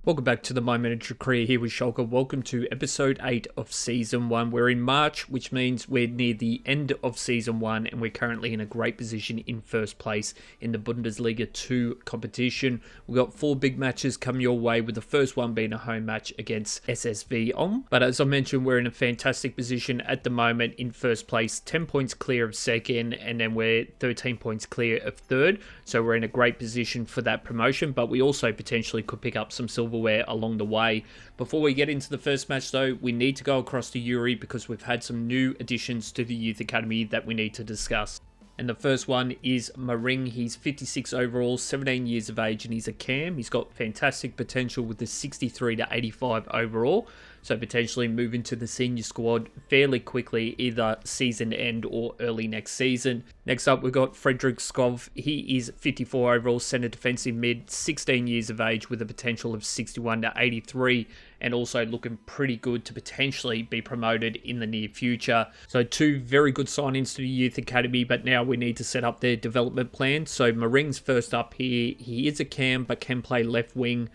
Welcome back to the My Manager Career here with Schalke. Welcome to episode 8 of season 1. We're in March, which means we're near the end of season 1 and we're currently in a great position in first place in the Bundesliga 2 competition. We've got 4 big matches coming your way, with the first one being a home match against SSV Ulm. But as I mentioned, we're in a fantastic position at the moment in first place, 10 points clear of second, and then we're 13 points clear of third. So we're in a great position for that promotion, but we also potentially could pick up some silverware along the way. Before we get into the first match though, we need to go across to Yuri because we've had some new additions to the youth academy that we need to discuss. And the first one is Maring. He's 56 overall, 17 years of age, and he's a cam. He's got fantastic potential with the 63 to 85 overall. So potentially move into the senior squad fairly quickly, either season end or early next season. Next up, we've got Frederick Skov. He is 54 overall, centre defensive mid, 16 years of age with a potential of 61 to 83, and also looking pretty good to potentially be promoted in the near future. So 2 very good signings to the youth academy, but now we need to set up their development plan. So Maring's first up here. He is a cam, but can play left wing.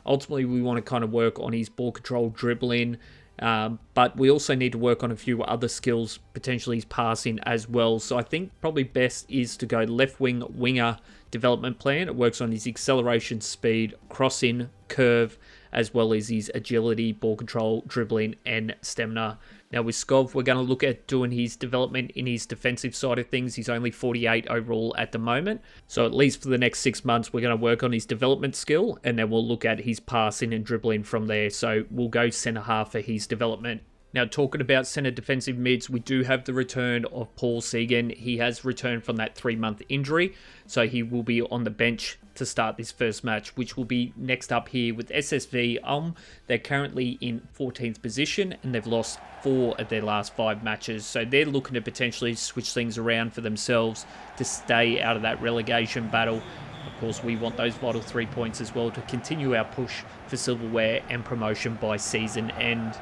Ultimately, we want to kind of work on his ball control, dribbling, but we also need to work on a few other skills, potentially his passing as well. So I think probably best is to go left wing winger development plan. It works on his acceleration, speed, crossing, curve, as well as his agility, ball control, dribbling, and stamina. Now with Skov, we're going to look at doing his development in his defensive side of things. He's only 48 overall at the moment. So at least for the next 6 months, we're going to work on his development skill, and then we'll look at his passing and dribbling from there. So we'll go centre half for his development. Now, talking about centre defensive mids, we do have the return of Paul Segan. He has returned from that 3-month injury, so he will be on the bench to start this first match, which will be next up here with SSV Ulm. They're currently in 14th position, and they've lost 4 of their last 5 matches, so they're looking to potentially switch things around for themselves to stay out of that relegation battle. Of course, we want those vital 3 points as well to continue our push for silverware and promotion by season end.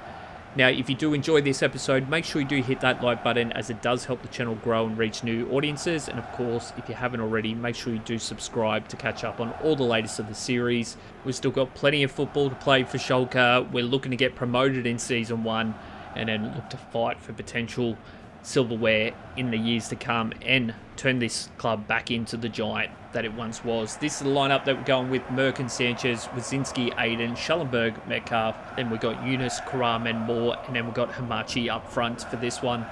Now, if you do enjoy this episode, make sure you do hit that like button, as it does help the channel grow and reach new audiences. And of course, if you haven't already, make sure you do subscribe to catch up on all the latest of the series. We've still got plenty of football to play for Schalke. We're looking to get promoted in Season 1 and then look to fight for potential silverware in the years to come and turn this club back into the giant that it once was. This is the lineup that we're going with: Merkin, Sanchez, Wazinski, Aiden, Schallenberg, Metcalf. Then we've got Yunus, Karaman, Moore, and then we've got Hamachi up front for this one.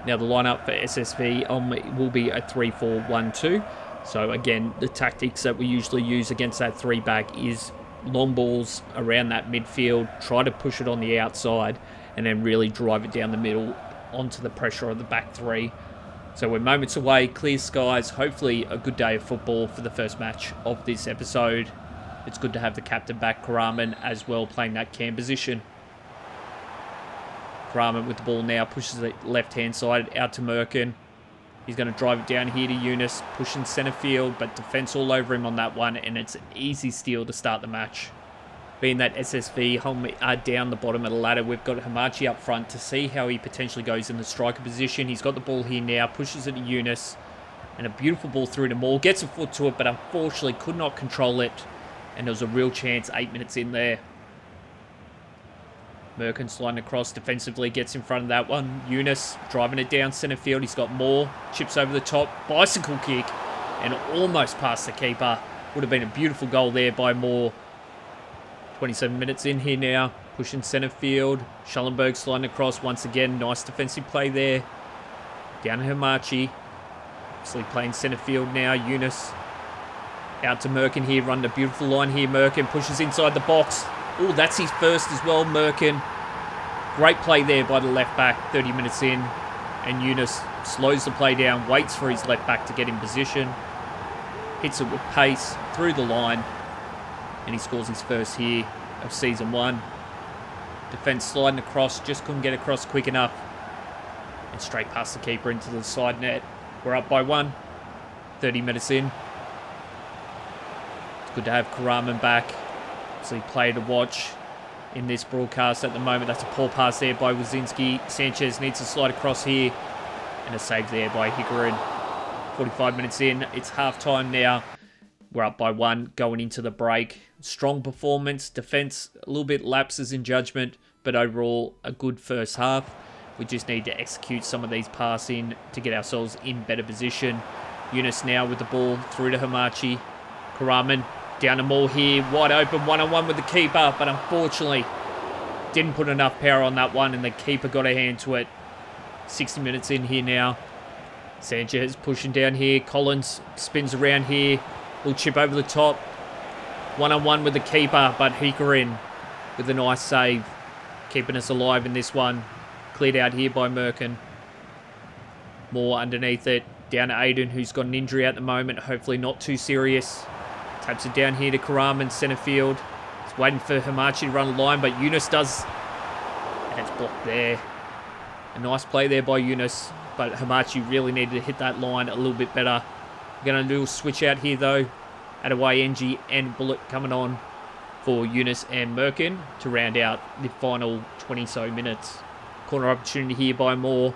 Now the lineup for SSV will be a 3-4-1-2. So again, the tactics that we usually use against that 3-back is long balls around that midfield, try to push it on the outside, and then really drive it down the middle onto the pressure of the back 3. So we're moments away, clear skies, hopefully a good day of football for the first match of this episode. It's good to have the captain back, Karaman, as well, playing that cam position. Karaman with the ball now, pushes it left-hand side out to Merkin. He's going to drive it down here to Yunus, pushing centre field, but defence all over him on that one, and it's an easy steal to start the match. Being that SSV Ulm are down the bottom of the ladder, we've got Hamachi up front to see how he potentially goes in the striker position. He's got the ball here now, pushes it to Yunus, and a beautiful ball through to Moore. Gets a foot to it, but unfortunately could not control it, and there was a real chance 8 minutes in there. Merkin sliding across defensively, gets in front of that one. Yunus driving it down centre field. He's got Moore, chips over the top, bicycle kick, and almost past the keeper. Would have been a beautiful goal there by Moore. 27 minutes in here now, pushing centre field. Schallenberg sliding across once again. Nice defensive play there. Down to Hamachi. Obviously playing centre field now. Yunus out to Merkin here, running a beautiful line here. Merkin pushes inside the box. Oh, that's his first as well, Merkin. Great play there by the left back, 30 minutes in. And Yunus slows the play down, waits for his left back to get in position. Hits it with pace through the line. And he scores his first here of Season 1. Defence sliding across, just couldn't get across quick enough. And straight past the keeper into the side net. We're up by 1, 30 minutes in. It's good to have Karaman back. So he played to watch in this broadcast at the moment. That's a poor pass there by Wazinski. Sanchez needs to slide across here. And a save there by Higuerin. 45 minutes in. It's half time now. We're up by 1 going into the break. Strong performance. Defense, a little bit lapses in judgment, but overall a good first half. We just need to execute some of these passing to get ourselves in better position. Yunus now with the ball through to Hamachi. Karaman down the mall here, wide open, one-on-one with the keeper, but unfortunately didn't put enough power on that one, and the keeper got a hand to it. 60 minutes in here now. Sanchez pushing down here. Collins spins around here. Will chip over the top. One-on-one with the keeper, but Hikarin with a nice save, keeping us alive in this one. Cleared out here by Merkin. More underneath it. Down to Aiden, who's got an injury at the moment. Hopefully not too serious. Taps it down here to Karaman, centre field. He's waiting for Hamachi to run the line, but Yunus does. And it's blocked there. A nice play there by Yunus, but Hamachi really needed to hit that line a little bit better. We're going to do a switch out here, though. Adaway, NG, and Bullet coming on for Yunus and Merkin to round out the final 20-so minutes. Corner opportunity here by Moore.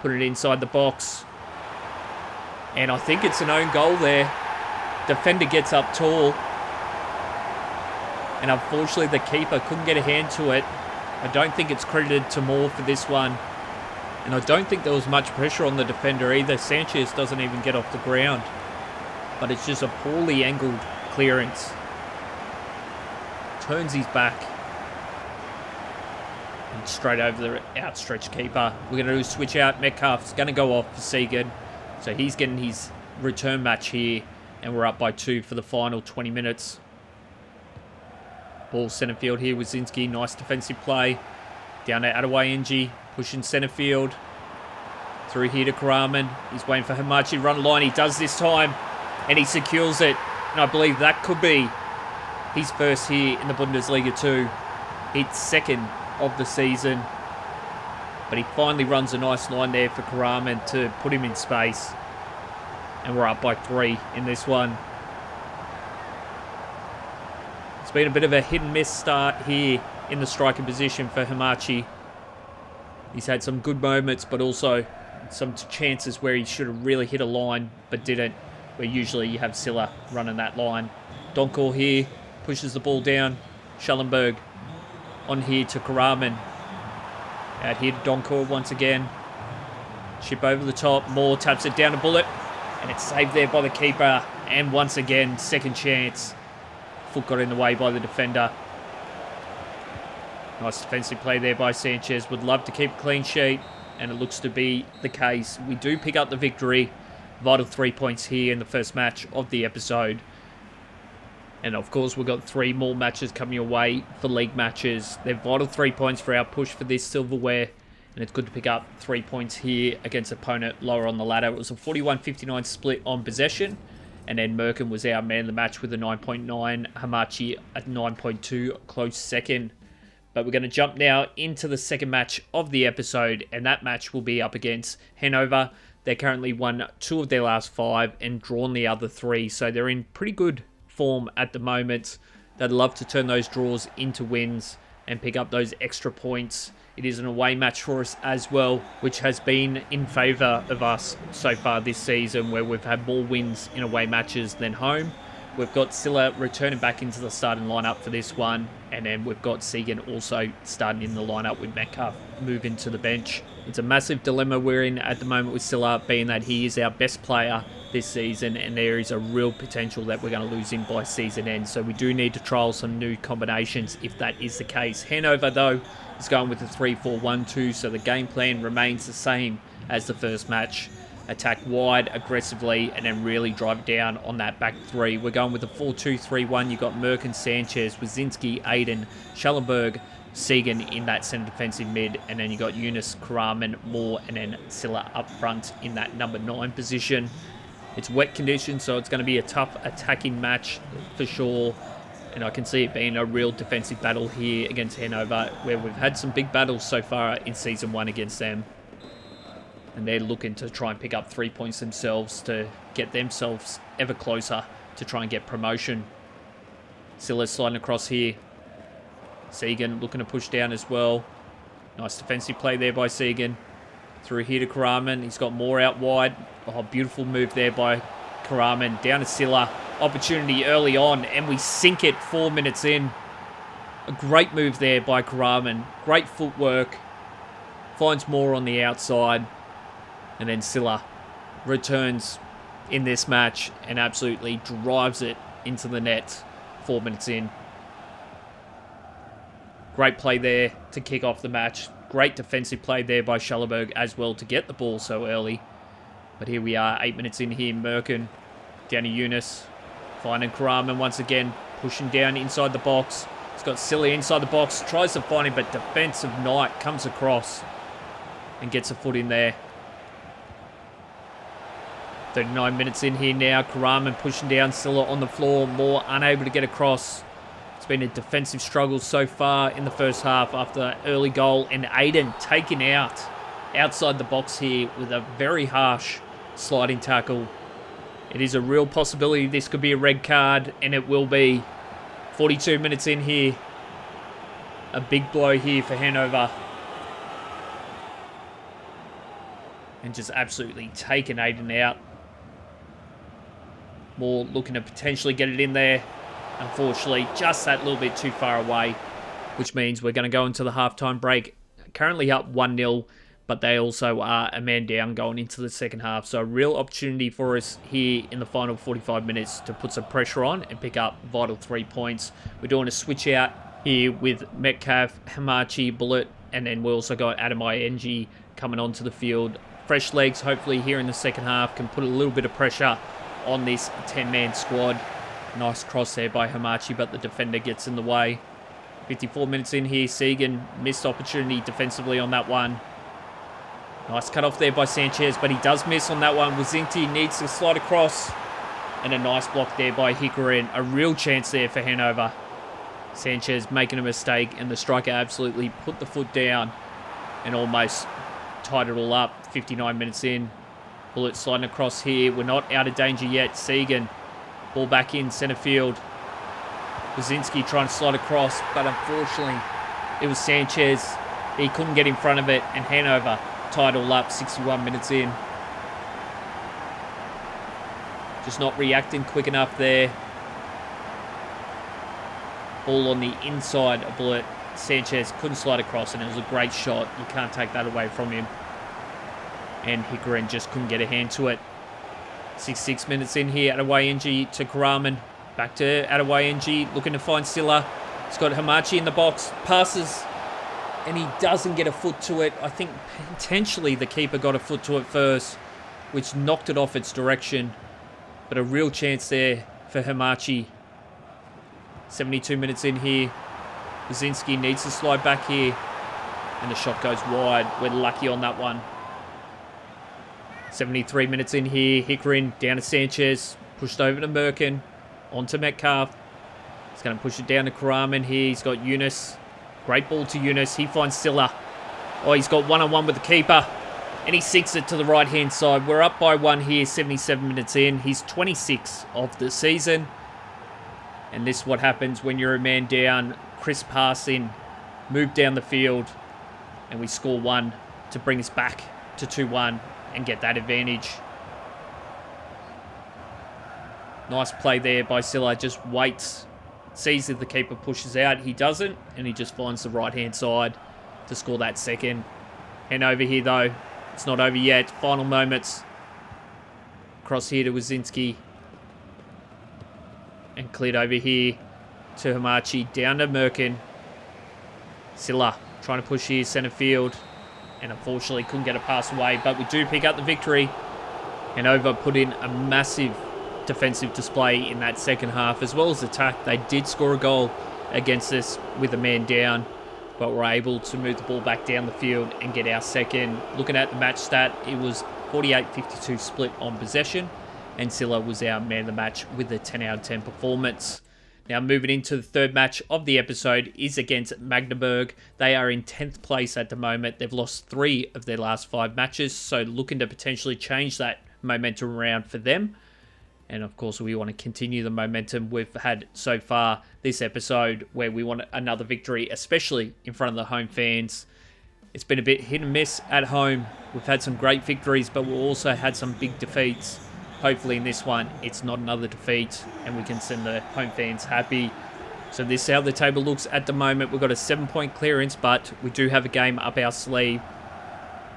Put it inside the box. And I think it's an own goal there. Defender gets up tall. And unfortunately, the keeper couldn't get a hand to it. I don't think it's credited to Moore for this one. And I don't think there was much pressure on the defender either. Sanchez doesn't even get off the ground. But it's just a poorly angled clearance. Turns his back. And straight over the outstretched keeper. We're going to do a switch out. Metcalf's going to go off for Segan. So he's getting his return match here. And we're up by 2 for the final 20 minutes. Ball centre field here with Zinski. Nice defensive play. Down to Adaway NG. Pushing centre field. Through here to Karaman. He's waiting for Hamachi to run a line. He does this time. And he secures it. And I believe that could be his first here in the Bundesliga too. It's second of the season. But he finally runs a nice line there for Karaman to put him in space. And we're up by 3 in this one. It's been a bit of a hit and miss start here in the striker position for Hamachi. He's had some good moments, but also some chances where he should have really hit a line, but didn't. Where usually you have Silla running that line. Donkor here pushes the ball down. Schellenberg on here to Karaman. Out here to Donkor once again. Chip over the top. Moore taps it down to Bullet. And it's saved there by the keeper. And once again, second chance. Foot got in the way by the defender. Nice defensive play there by Sanchez. Would love to keep a clean sheet. And it looks to be the case. We do pick up the victory. Vital 3 points here in the first match of the episode. And of course, we've got 3 more matches coming your way for league matches. They're vital 3 points for our push for this silverware. And it's good to pick up 3 points here against an opponent lower on the ladder. It was a 41-59 split on possession. And then Merkin was our man of the match with a 9.9. Hamachi at 9.2, close second. But we're going to jump now into the second match of the episode. And that match will be up against Hannover. They currently won 2 of their last 5 and drawn the other 3. So they're in pretty good form at the moment. They'd love to turn those draws into wins and pick up those extra points. It is an away match for us as well, which has been in favour of us so far this season, where we've had more wins in away matches than home. We've got Silla returning back into the starting lineup for this one, and then we've got Segan also starting in the lineup with Metcalf moving to the bench. It's a massive dilemma we're in at the moment with Silla, being that he is our best player this season, and there is a real potential that we're going to lose him by season end. So we do need to trial some new combinations if that is the case. Hannover, though, is going with a 3-4-1-2, so the game plan remains the same as the first match. Attack wide aggressively and then really drive down on that back 3. We're going with a 4-2-3-1. You've got Merk and Sanchez, Wazinski, Aiden, Schellenberg, Segan in that centre defensive mid, and then you got Yunus, Karaman, Moore, and then Silla up front in that number 9 position. It's wet conditions, so it's going to be a tough attacking match for sure. And I can see it being a real defensive battle here against Hannover, where we've had some big battles so far in Season 1 against them. And they're looking to try and pick up 3 points themselves to get themselves ever closer to try and get promotion. Silla's sliding across here. Segan looking to push down as well. Nice defensive play there by Segan. Through here to Karaman. He's got more out wide. Oh, beautiful move there by Karaman. Down to Silla. opportunity early on, and we sink it 4 minutes in. A great move there by Karaman. Great footwork. Finds more on the outside. And then Silla returns in this match and absolutely drives it into the net 4 minutes in. Great play there to kick off the match. Great defensive play there by Schallenberg as well to get the ball so early. But here we are, 8 minutes in here. Merkin down to Yunus. Finding Karaman once again. Pushing down inside the box. He's got Silla inside the box. Tries to find him, but defensive Knight comes across and gets a foot in there. 39 minutes in here now. Karaman pushing down. Silla on the floor. Moore unable to get across. It's been a defensive struggle so far in the first half after that early goal. And Aiden taken out outside the box here with a very harsh sliding tackle. It is a real possibility this could be a red card, and it will be. 42 minutes in here. A big blow here for Hannover. And just absolutely taken Aiden out. Moore looking to potentially get it in there. Unfortunately, just that little bit too far away, which means we're going to go into the halftime break. Currently up 1-0, but they also are a man down going into the second half. So a real opportunity for us here in the final 45 minutes to put some pressure on and pick up vital 3 points. We're doing a switch out here with Metcalf, Hamachi, Bullet, and then we also got Adam ING coming onto the field. Fresh legs, hopefully, here in the second half can put a little bit of pressure on this 10-man squad. Nice cross there by Hamachi, but the defender gets in the way. 54 minutes in here. Segan missed opportunity defensively on that one. Nice cut off there by Sanchez, but he does miss on that one. Wazinti needs to slide across. And a nice block there by Hikarin. A real chance there for Hannover. Sanchez making a mistake, and the striker absolutely put the foot down and almost tied it all up. 59 minutes in. Bullet sliding across here. We're not out of danger yet. Segan. Ball back in centre field. Wazinski trying to slide across, but unfortunately it was Sanchez. He couldn't get in front of it, and Hannover tied all up 61 minutes in. Just not reacting quick enough there. Ball on the inside of Bullet. Sanchez couldn't slide across, and it was a great shot. You can't take that away from him. And Hikarin just couldn't get a hand to it. 66 minutes in here. Adewayenji to Karaman. Back to Adewayenji, looking to find Silla. He's got Hamachi in the box. Passes, and he doesn't get a foot to it. I think potentially the keeper got a foot to it first, which knocked it off its direction. But a real chance there for Hamachi. 72 minutes in here. Wazinski needs to slide back here. And the shot goes wide. We're lucky on that one. 73 minutes in here. Hikarin down to Sanchez. Pushed over to Merkin. Onto Metcalf. He's going to push it down to Karaman here. He's got Yunus. Great ball to Yunus. He finds Silla. Oh, he's got one-on-one with the keeper. And he sinks it to the right-hand side. We're up by one here, 77 minutes in. He's 26 of the season. And this is what happens when you're a man down. Crisp pass in. Move down the field. And we score one to bring us back to 2-1 and get that advantage. Nice play there by Silla. Just waits. Sees if the keeper pushes out. He doesn't. And he just finds the right-hand side to score that second. And over here, though, it's not over yet. Final moments. Cross here to Wazinski. And cleared over here to Hamachi. Down to Merkin. Silla trying to push here, centre field. And unfortunately couldn't get a pass away. But we do pick up the victory. And Over put in a massive defensive display in that second half, as well as attack. They did score a goal against us with a man down, but were able to move the ball back down the field and get our second. Looking at the match stat, it was 48-52 split on possession, and Silla was our man of the match with a 10 out of 10 performance. Now moving into the third match of the episode is against Magdeburg. They are in 10th place at the moment. They've lost 3 of their last 5 matches, so looking to potentially change that momentum around for them. And of course, we want to continue the momentum we've had so far this episode, where we want another victory, especially in front of the home fans. It's been a bit hit and miss at home. We've had some great victories, but we've also had some big defeats. hopefully in this one, it's not another defeat and we can send the home fans happy. So this is how the table looks at the moment. We've got a 7-point clearance, but we do have a game up our sleeve.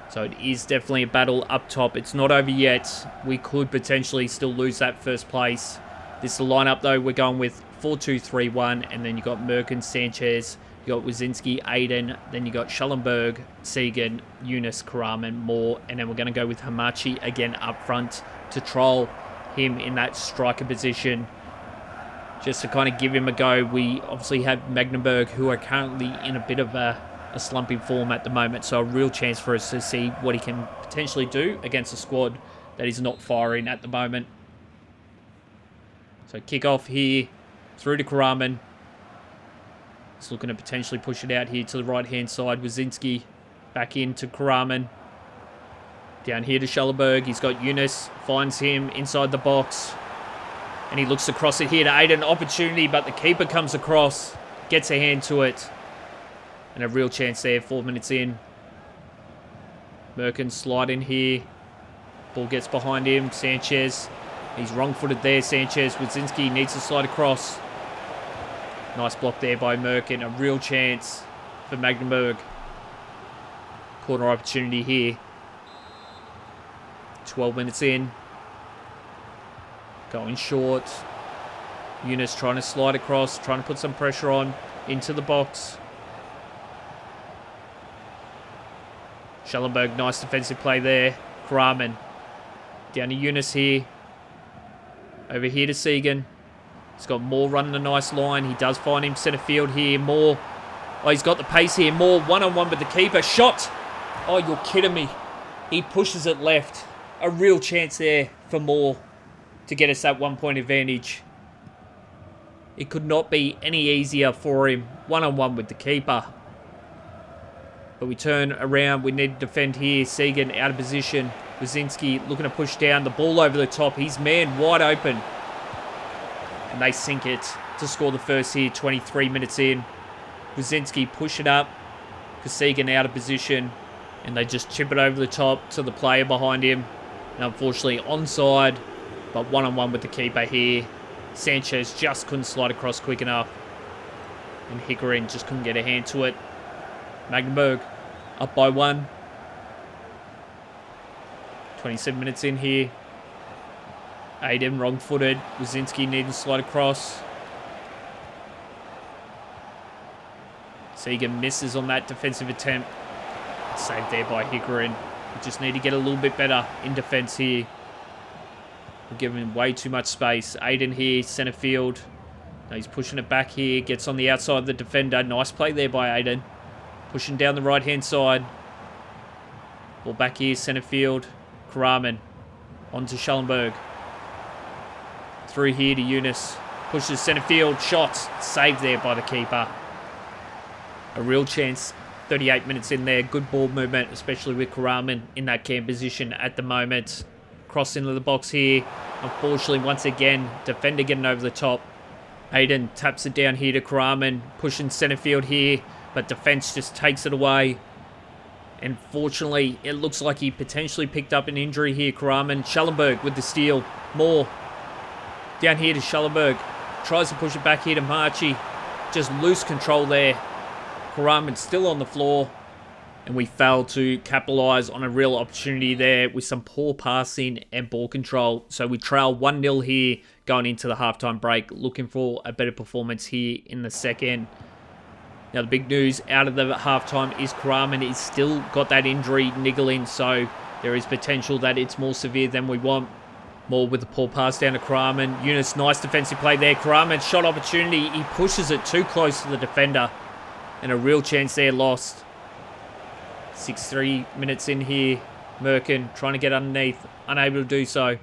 So it is definitely a battle up top. It's not over yet. We could potentially still lose that first place. This is the lineup, though. We're going with 4-2-3-1, and then you got Merkin, Sanchez, you got Wazinski, Aiden, then you got Schellenberg, Segan, Yunus, Karaman, Moore, and then we're going to go with Hamachi again up front to troll him in that striker position, just to kind of give him a go. We obviously have Magdeburg, who are currently in a bit of a slumping form at the moment, so a real chance for us to see what he can potentially do against a squad that is not firing at the moment. So kick off here, through to Karaman. He's looking to potentially push it out here to the right-hand side. Wazinski back into Karaman. Down here to Schellenberg. He's got Yunus, finds him inside the box. And he looks across it here to Aiden. Opportunity, but the keeper comes across, gets a hand to it. And a real chance there, 4 minutes in. Merkin slide in here. Ball gets behind him. Sanchez. He's wrong-footed there, Sanchez. Wazinski needs to slide across. Nice block there by Merkin. A real chance for Magdeburg. Corner opportunity here. 12 minutes in. Going short. Yunus trying to slide across, trying to put some pressure on into the box. Schellenberg, nice defensive play there. Karaman. Down to Yunus here. Over here to Segan. He's got Moore running a nice line. He does find him centre field here. Moore. Oh, he's got the pace here. Moore one-on-one with the keeper. Shot. Oh, you're kidding me. He pushes it left. A real chance there for Moore to get us that 1-point advantage. It could not be any easier for him. One-on-one with the keeper. But we turn around. We need to defend here. Segan out of position. Wazinski looking to push down. The ball over the top. He's man wide open. And they sink it to score the first here. 23 minutes in. Wazinski push it up. Segan out of position. And they just chip it over the top to the player behind him. And unfortunately onside. But one-on-one with the keeper here. Sanchez just couldn't slide across quick enough. And Hickorin just couldn't get a hand to it. Magdeburg up by 1. 27 minutes in here. Aiden wrong-footed. Wazinski needing to slide across. Segan misses on that defensive attempt. Saved there by Hickorin. We just need to get a little bit better in defence here. We're giving him way too much space. Aiden here, centre field. Now he's pushing it back here. Gets on the outside of the defender. Nice play there by Aiden. Pushing down the right-hand side. Ball back here, centre field. Karaman. On to Schellenberg. Through here to Yunus. Pushes centre field. Shots. Saved there by the keeper. A real chance. 38 minutes in there. Good ball movement, especially with Karaman in that cam position at the moment. Cross into the box here. Unfortunately, once again, defender getting over the top. Aiden taps it down here to Karaman. Pushing centre field here. But defence just takes it away. And fortunately, it looks like he potentially picked up an injury here, Karaman. Schellenberg with the steal. Moore. Down here to Schellenberg. Tries to push it back here to Marchi. Just loose control there. Karaman still on the floor. And we failed to capitalise on a real opportunity there with some poor passing and ball control. So we trail 1-0 here going into the halftime break. Looking for a better performance here in the second. Now, the big news out of the halftime is Karaman is still got that injury niggling, so there is potential that it's more severe than we want. More with the poor pass down to Karaman. Yunus, nice defensive play there. Karaman, shot opportunity. He pushes it too close to the defender. And a real chance there lost. 6-3 minutes in here. Merkin trying to get underneath. Unable to do so.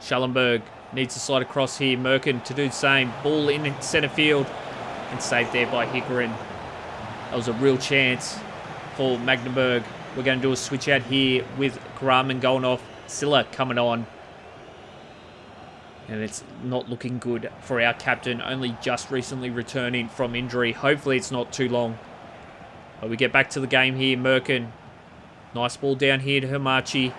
Schellenberg needs to slide across here. Merkin to do the same. Ball in centre field. And saved there by Hickorin. That was a real chance for Magdeburg. We're going to do a switch out here with Karaman going off. Silla coming on. And it's not looking good for our captain. Only just recently returning from injury. Hopefully it's not too long. But we get back to the game here. Merkin. Nice ball down here to Hamachi.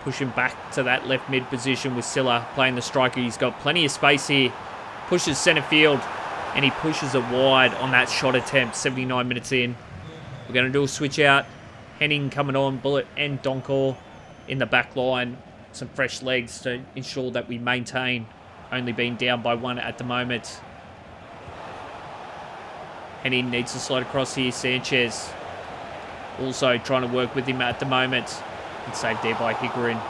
pushing back to that left mid position with Silla playing the striker. He's got plenty of space here. Pushes centre field, and he pushes it wide on that shot attempt, 79 minutes in. We're going to do a switch out. Henning coming on, Bullet and Donkor in the back line. Some fresh legs to ensure that we maintain, only being down by 1 at the moment. Henning needs to slide across here. Sanchez also trying to work with him at the moment. And saved there by Higuain.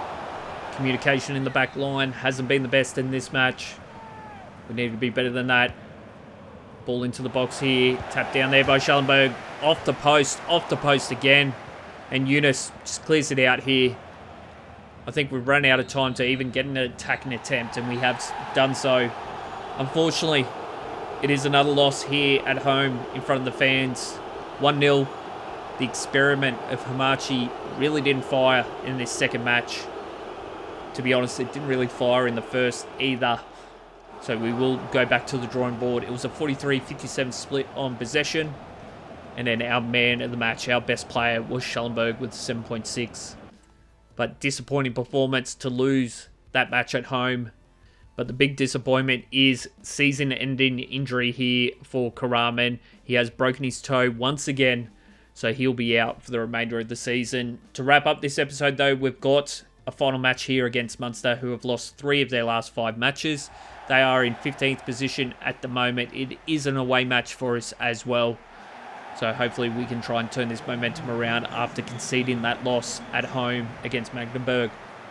Communication in the back line hasn't been the best in this match. We need to be better than that. Ball into the box here. Tapped down there by Schallenberg. Off the post again. And Yunus just clears it out here. I think we've run out of time to even get an attacking attempt, and we have done so. Unfortunately, it is another loss here at home in front of the fans. 1-0. The experiment of Hamachi really didn't fire in this second match. To be honest, it didn't really fire in the first either. So we will go back to the drawing board. It was a 43-57 split on possession. And then our man of the match, our best player, was Schallenberg with 7.6. But disappointing performance to lose that match at home. But the big disappointment is season-ending injury here for Karaman. He has broken his toe once again, so he'll be out for the remainder of the season. To wrap up this episode, though, we've got a final match here against Munster, who have lost 3 of their last 5 matches. They are in 15th position at the moment. It is an away match for us as well. So hopefully we can try and turn this momentum around after conceding that loss at home against Magdeburg.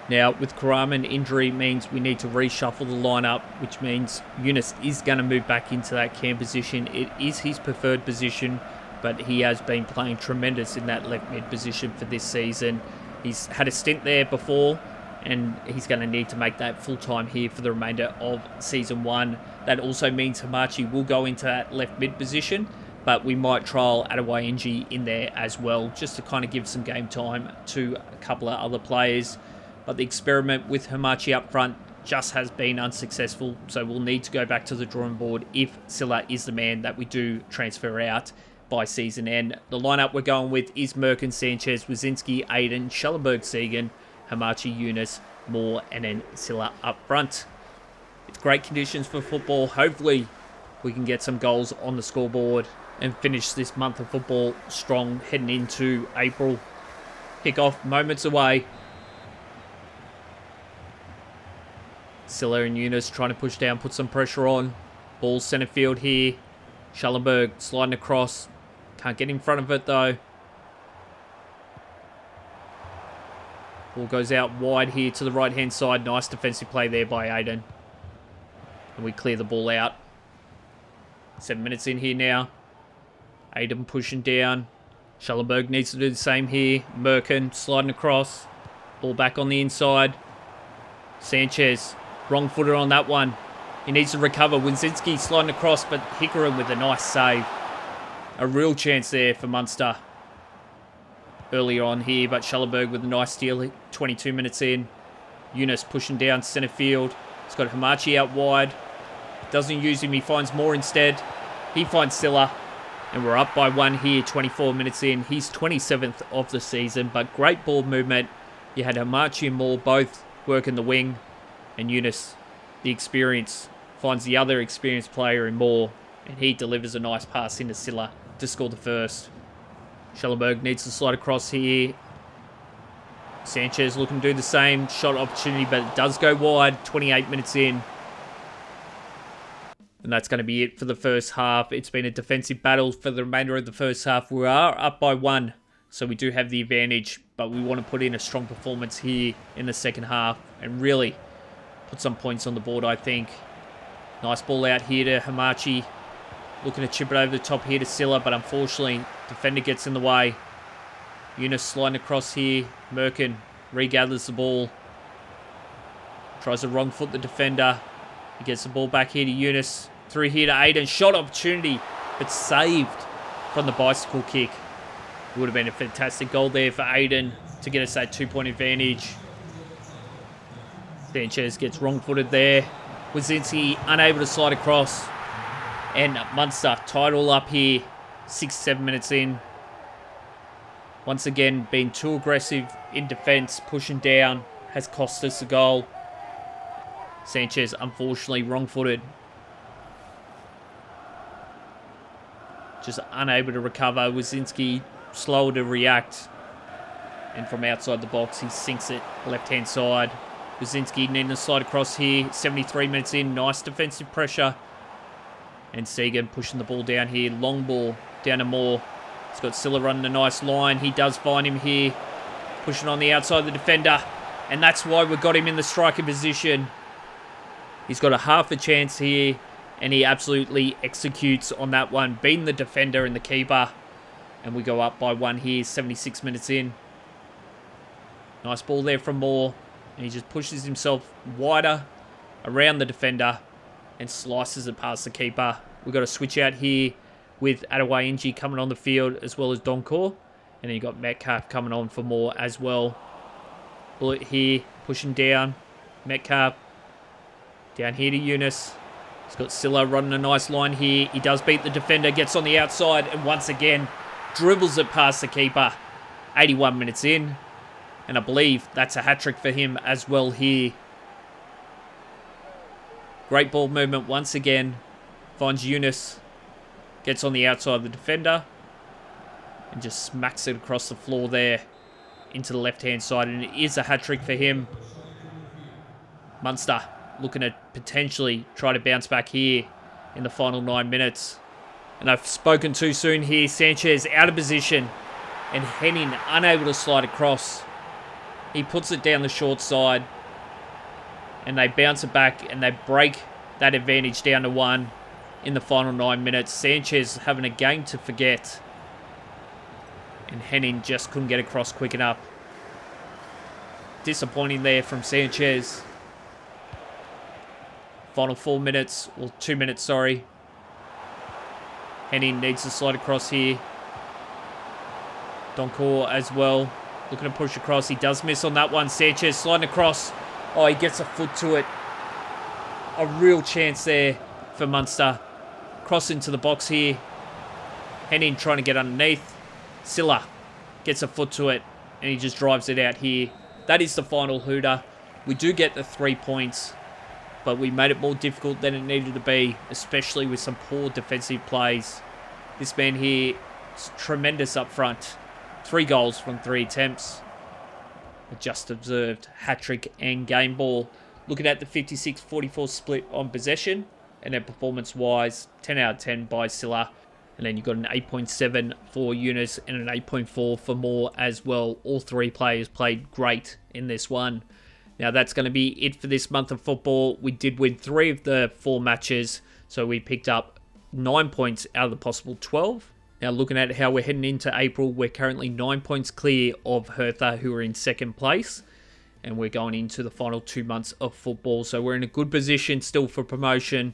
Now, with Karaman injury means we need to reshuffle the lineup, which means Yunus is going to move back into that cam position. It is his preferred position, but he has been playing tremendous in that left mid position for this season. He's had a stint there before, and he's going to need to make that full-time here for the remainder of Season 1. That also means Hamachi will go into that left mid position, but we might trial Adewayenji in there as well, just to kind of give some game time to a couple of other players. But the experiment with Hamachi up front just has been unsuccessful, so we'll need to go back to the drawing board if Silla is the man that we do transfer out by season end. The lineup we're going with is Merkin, Sanchez, Wazinski, Aiden, Schallenberg, Segan, Hamachi, Yunus, Moore, and then Silla up front. It's great conditions for football. Hopefully we can get some goals on the scoreboard and finish this month of football strong heading into April. Kick-off moments away. Silla and Yunus trying to push down, put some pressure on. Ball centre field here. Schallenberg sliding across. Can't get in front of it though. Ball goes out wide here to the right-hand side. Nice defensive play there by Aiden. And we clear the ball out. 7 minutes in here now. Aiden pushing down. Schallenberg needs to do the same here. Merkin sliding across. Ball back on the inside. Sanchez, wrong footer on that one. He needs to recover. Winzinski sliding across, but Higuain with a nice save. A real chance there for Munster earlier on here, but Schallenberg with a nice steal. 22 minutes in. Yunus pushing down centre field. He's got Hamachi out wide. Doesn't use him. He finds Moore instead. He finds Silla. And we're up by 1 here, 24 minutes in. He's 27th of the season, but great ball movement. You had Hamachi and Moore both working the wing. And Yunus, the experience, finds the other experienced player in Moore. And he delivers a nice pass into Silla to score the first. Schallenberg needs to slide across here. Sanchez looking to do the same. Shot opportunity, but it does go wide. 28 minutes in. And that's going to be it for the first half. It's been a defensive battle for the remainder of the first half. We are up by 1, so we do have the advantage. But we want to put in a strong performance here in the second half and really put some points on the board, I think. Nice ball out here to Hamachi. Looking to chip it over the top here to Silla, but unfortunately, defender gets in the way. Yunus sliding across here. Merkin regathers the ball. Tries to wrong foot the defender. He gets the ball back here to Yunus. Through here to Aiden. Shot opportunity, but saved from the bicycle kick. It would have been a fantastic goal there for Aiden to get us that 2-point advantage. Sanchez gets wrong-footed there. Wazinski unable to slide across. And Munster tied all up here. 6-7 minutes in. Once again, being too aggressive in defence, pushing down. has cost us a goal. Sanchez, unfortunately, wrong-footed. Just unable to recover. Wazinski slower to react. And from outside the box, he sinks it left-hand side. Wazinski needing to slide across here. 73 minutes in. Nice defensive pressure. And Segan pushing the ball down here. Long ball down to Moore. He's got Silla running a nice line. He does find him here. Pushing on the outside of the defender. And that's why we've got him in the striker position. He's got a half a chance here. And he absolutely executes on that one. Beating the defender and the keeper. And we go up by one here. 76 minutes in. Nice ball there from Moore. And he just pushes himself wider around the defender. And slices it past the keeper. We've got a switch out here with Adewainji coming on the field as well as Donkor. And then you've got Metcalf coming on for Moore as well. Bullet here, pushing down. Metcalf down here to Yunus. He's got Silla running a nice line here. He does beat the defender, gets on the outside, and once again, dribbles it past the keeper. 81 minutes in. And I believe that's a hat-trick for him as well here. Great ball movement once again. Finds Yunus. Gets on the outside of the defender. And just smacks it across the floor there. Into the left-hand side. And it is a hat-trick for him. Munster looking to potentially try to bounce back here in the final 9 minutes. And I've spoken too soon here. Sanchez out of position. And Henning unable to slide across. He puts it down the short side. And they bounce it back and they break that advantage down to 1 in the final 9 minutes. Sanchez having a game to forget. And Henning just couldn't get across quick enough. Disappointing there from Sanchez. Final 4 minutes, or 2 minutes, sorry. Henning needs to slide across here. Donkor as well. Looking to push across. He does miss on that one. Sanchez sliding across. Oh, he gets a foot to it. A real chance there for Munster. Cross into the box here. Henning trying to get underneath. Silla gets a foot to it. And he just drives it out here. That is the final hooter. We do get the 3 points. But we made it more difficult than it needed to be. Especially with some poor defensive plays. This man here is tremendous up front. 3 goals from 3 attempts. A just observed hat-trick and game ball. Looking at the 56-44 split on possession. And then performance-wise, 10 out of 10 by Silla. And then you've got an 8.7 for Yunus and an 8.4 for Moore as well. All 3 players played great in this one. Now that's going to be it for this month of football. We did win 3 of the 4 matches. So we picked up 9 points out of the possible 12. Now looking at how we're heading into April, we're currently 9 points clear of Hertha, who are in second place. And we're going into the final 2 months of football. So we're in a good position still for promotion.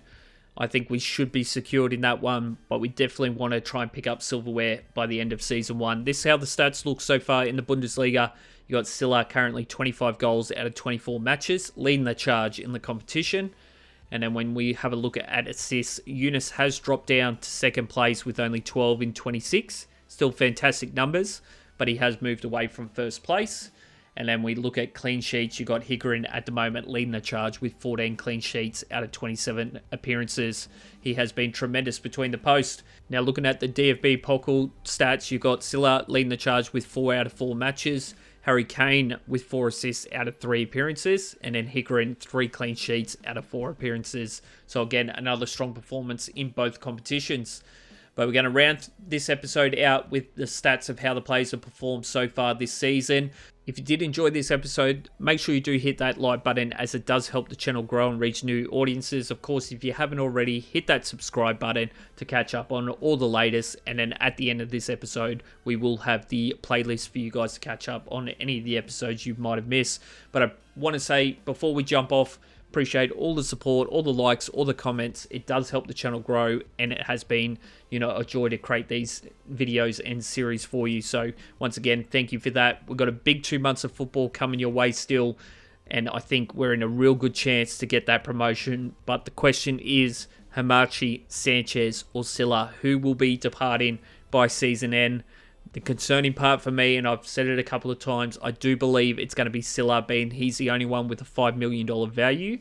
I think we should be secured in that one. But we definitely want to try and pick up silverware by the end of Season 1. This is how the stats look so far in the Bundesliga. You got Silla currently 25 goals out of 24 matches, leading the charge in the competition. And then when we have a look at assists, Yunus has dropped down to second place with only 12 in 26. Still fantastic numbers, but he has moved away from first place. And then we look at clean sheets. You got Higuain at the moment leading the charge with 14 clean sheets out of 27 appearances. He has been tremendous between the post. Now looking at the DFB Pokal stats, you got Silla leading the charge with 4 out of 4 matches. Harry Kane with 4 assists out of 3 appearances. And then Higuain 3 clean sheets out of 4 appearances. So again, another strong performance in both competitions. But we're going to round this episode out with the stats of how the players have performed so far this season. If you did enjoy this episode, make sure you do hit that like button, as it does help the channel grow and reach new audiences. Of course, if you haven't already, hit that subscribe button to catch up on all the latest. And then at the end of this episode, we will have the playlist for you guys to catch up on any of the episodes you might have missed. But I want to say, before we jump off, appreciate all the support, all the likes, all the comments. It does help the channel grow, and it has been, a joy to create these videos and series for you. So once again, thank you for that. We've got a big 2 months of football coming your way still, and I think we're in a real good chance to get that promotion. But the question is, Hamachi, Sanchez or Silla, who will be departing by season end? The concerning part for me, and I've said it a couple of times, I do believe it's going to be Silla, being he's the only one with a $5 million value.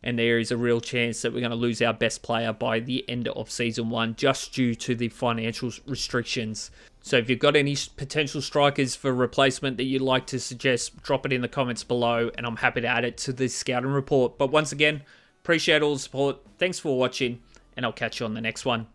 And there is a real chance that we're going to lose our best player by the end of Season 1 just due to the financial restrictions. So if you've got any potential strikers for replacement that you'd like to suggest, drop it in the comments below and I'm happy to add it to the scouting report. But once again, appreciate all the support. Thanks for watching and I'll catch you on the next one.